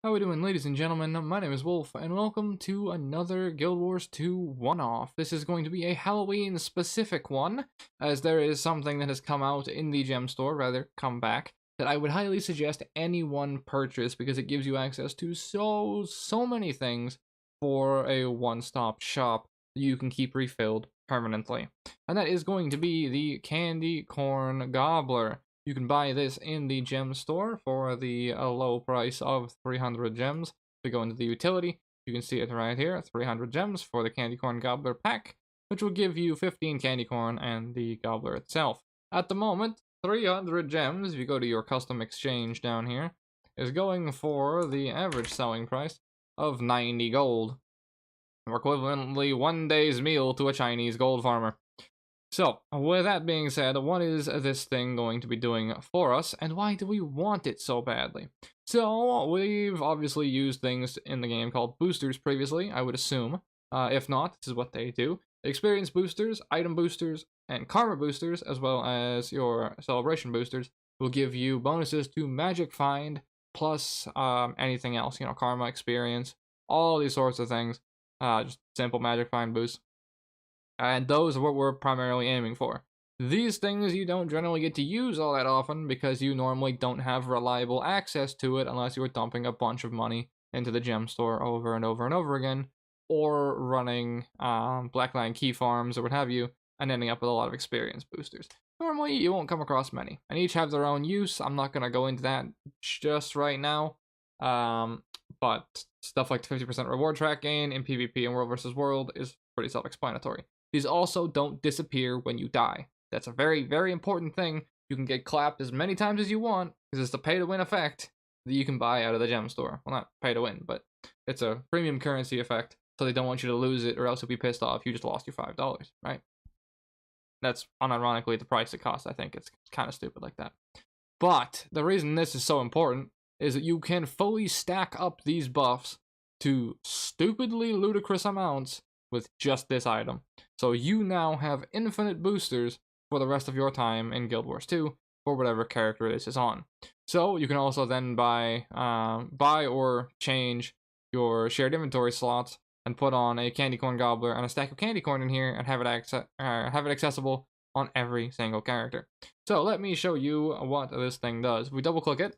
How we doing, ladies and gentlemen? My name is Wolf, and welcome to another Guild Wars 2 one-off. This is going to be a Halloween-specific one, as there is something that has come out in the gem store, rather, come back, that I would highly suggest anyone purchase, because it gives you access to so many things for a one-stop shop that you can keep refilled permanently. And that is going to be the Candy Corn Gobbler. You can buy this in the gem store for the low price of 300 gems. If we go into the utility, you can see it right here, 300 gems for the Candy Corn Gobbler pack, which will give you 15 candy corn and the gobbler itself. At the moment, 300 gems, if you go to your custom exchange down here, is going for the average selling price of 90 gold, or equivalently one day's meal to a Chinese gold farmer. So, with that being said, what is this thing going to be doing for us, and why do we want it so badly? So, we've obviously used things in the game called boosters previously, I would assume. If not, this is what they do. Experience boosters, item boosters, and karma boosters, as well as your celebration boosters, will give you bonuses to magic find, plus anything else, karma, experience, all these sorts of things. Just simple magic find boosts. And those are what we're primarily aiming for. These things you don't generally get to use all that often because you normally don't have reliable access to it unless you're dumping a bunch of money into the gem store over and over and over again, or running Blackline key farms or what have you, and ending up with a lot of experience boosters. Normally you won't come across many, and each have their own use. I'm not going to go into that just right now, but stuff like the 50% reward track gain in PvP and World vs. World is pretty self-explanatory. These also don't disappear when you die. That's a very, very important thing. You can get clapped as many times as you want, because it's the pay-to-win effect that you can buy out of the gem store. Well, not pay-to-win, but it's a premium currency effect, so they don't want you to lose it, or else you'll be pissed off. You just lost your $5, right? That's unironically the price it costs, I think. It's kind of stupid like that. But the reason this is so important is that you can fully stack up these buffs to stupidly ludicrous amounts with just this item. So you now have infinite boosters for the rest of your time in Guild Wars 2 for whatever character this is on. So you can also then buy or change your shared inventory slots and put on a candy corn gobbler and a stack of candy corn in here and have it accessible on every single character. So let me show you what this thing does. If we double click it,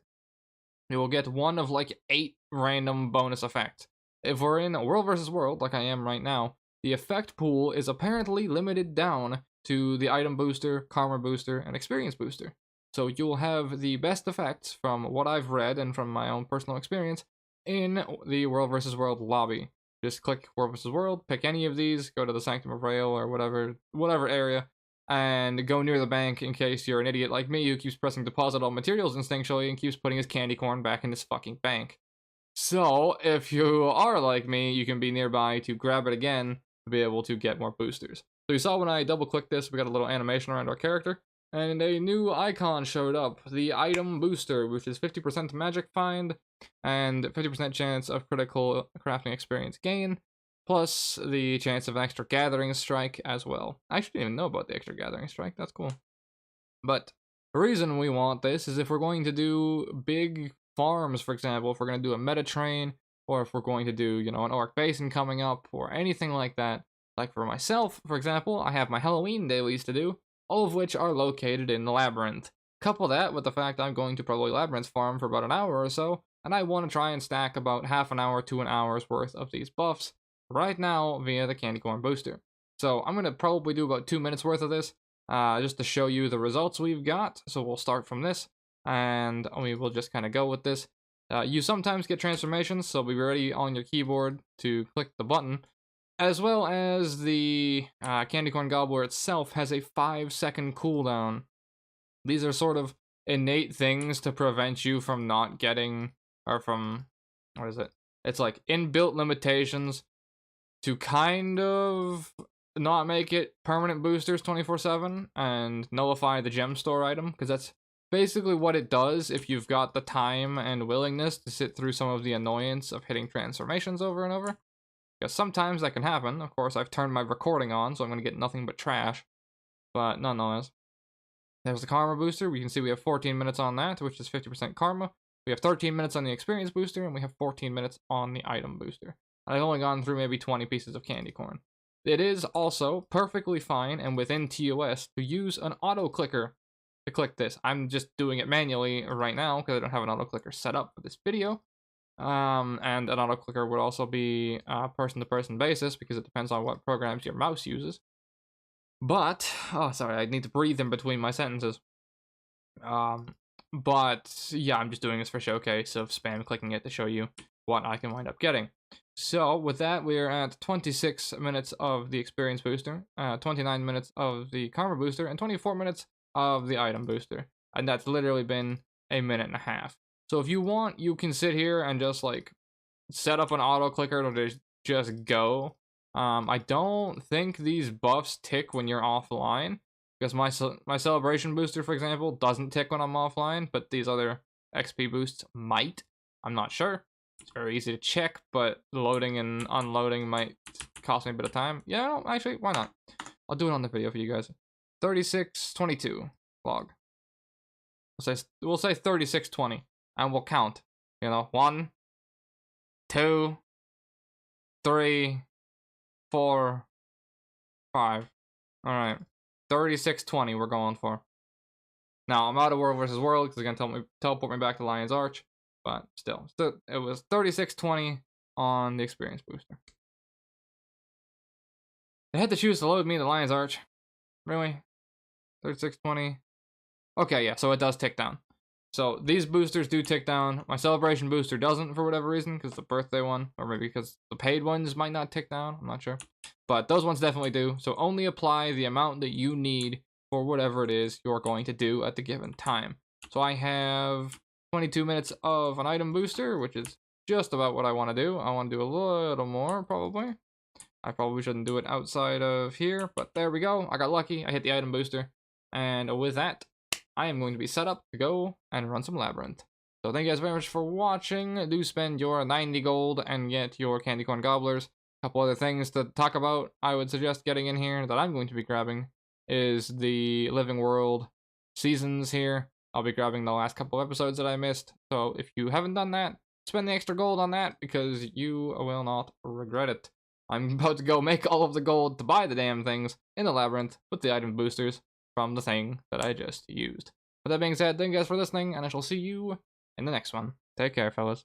you will get one of like 8 random bonus effects. If we're in World vs. World, like I am right now, the effect pool is apparently limited down to the item booster, karma booster, and experience booster. So you'll have the best effects from what I've read and from my own personal experience in the World vs. World lobby. Just click World vs. World, pick any of these, go to the Sanctum of Rail or whatever area, and go near the bank in case you're an idiot like me who keeps pressing deposit all materials instinctually and keeps putting his candy corn back in his fucking bank. So, if you are like me, you can be nearby to grab it again to be able to get more boosters. So you saw when I double clicked this, we got a little animation around our character, and a new icon showed up, the item booster, which is 50% magic find, and 50% chance of critical crafting experience gain, plus the chance of an extra gathering strike as well. I actually didn't even know about the extra gathering strike, that's cool. But the reason we want this is if we're going to do big farms, for example, if we're going to do a meta train, or if we're going to do, an Orc Basin coming up, or anything like that. Like for myself, for example, I have my Halloween dailies to do, all of which are located in the Labyrinth. Couple that with the fact I'm going to probably Labyrinth farm for about an hour or so, and I want to try and stack about half an hour to an hour's worth of these buffs right now via the Candy Corn Booster. So I'm going to probably do about 2 minutes worth of this, just to show you the results we've got. So we'll start from this, and we will just kind of go with this. You sometimes get transformations, so be ready on your keyboard to click the button, as well as the Candy Corn Gobbler itself has a 5-second cooldown. These are sort of innate things to prevent you from not getting, or from, what is it? It's like inbuilt limitations to kind of not make it permanent boosters 24/7 and nullify the gem store item, because that's basically what it does if you've got the time and willingness to sit through some of the annoyance of hitting transformations over and over. Because sometimes that can happen. Of course, I've turned my recording on, so I'm going to get nothing but trash. But nonetheless. There's the karma booster. We can see we have 14 minutes on that, which is 50% karma. We have 13 minutes on the experience booster, and we have 14 minutes on the item booster. I've only gone through maybe 20 pieces of candy corn. It is also perfectly fine and within TOS to use an auto clicker to click this. I'm just doing it manually right now because I don't have an auto clicker set up for this video. And an auto clicker would also be person-to-person basis because it depends on what programs your mouse uses. But, oh, sorry, I need to breathe in between my sentences. But yeah, I'm just doing this for showcase of spam clicking it to show you what I can wind up getting. So with that, we're at 26 minutes of the experience booster, 29 minutes of the karma booster, and 24 minutes of the item booster. And that's literally been a minute and a half. So if you want, you can sit here and just like set up an auto clicker to just go. I don't think these buffs tick when you're offline, because my celebration booster, for example, doesn't tick when I'm offline, but these other XP boosts might. I'm not sure. It's very easy to check, but loading and unloading might cost me a bit of time. Yeah, no, actually, why not? I'll do it on the video for you guys. 36:22 log. We'll say 36:20, and we'll count. You know, 1, 2, 3, 4, 5. All right, 36:20 we're going for. Now I'm out of World versus World because it's gonna teleport me back to Lion's Arch, but still, it was 36:20 on the experience booster. They had to choose to load me the Lion's Arch. Really? 36:20. Okay, yeah, so it does tick down. So these boosters do tick down. My celebration booster doesn't for whatever reason, because the birthday one, or maybe because the paid ones might not tick down. I'm not sure. But those ones definitely do. So only apply the amount that you need for whatever it is you're going to do at the given time. So I have 22 minutes of an item booster, which is just about what I want to do. I want to do a little more, probably. I probably shouldn't do it outside of here, but there we go. I got lucky. I hit the item booster. And with that, I am going to be set up to go and run some Labyrinth. So thank you guys very much for watching. Do spend your 90 gold and get your candy corn gobblers. A couple other things to talk about I would suggest getting in here that I'm going to be grabbing is the Living World seasons here. I'll be grabbing the last couple episodes that I missed. So if you haven't done that, spend the extra gold on that because you will not regret it. I'm about to go make all of the gold to buy the damn things in the Labyrinth with the item boosters from the thing that I just used. With that being said, thank you guys for listening, and I shall see you in the next one. Take care, fellas.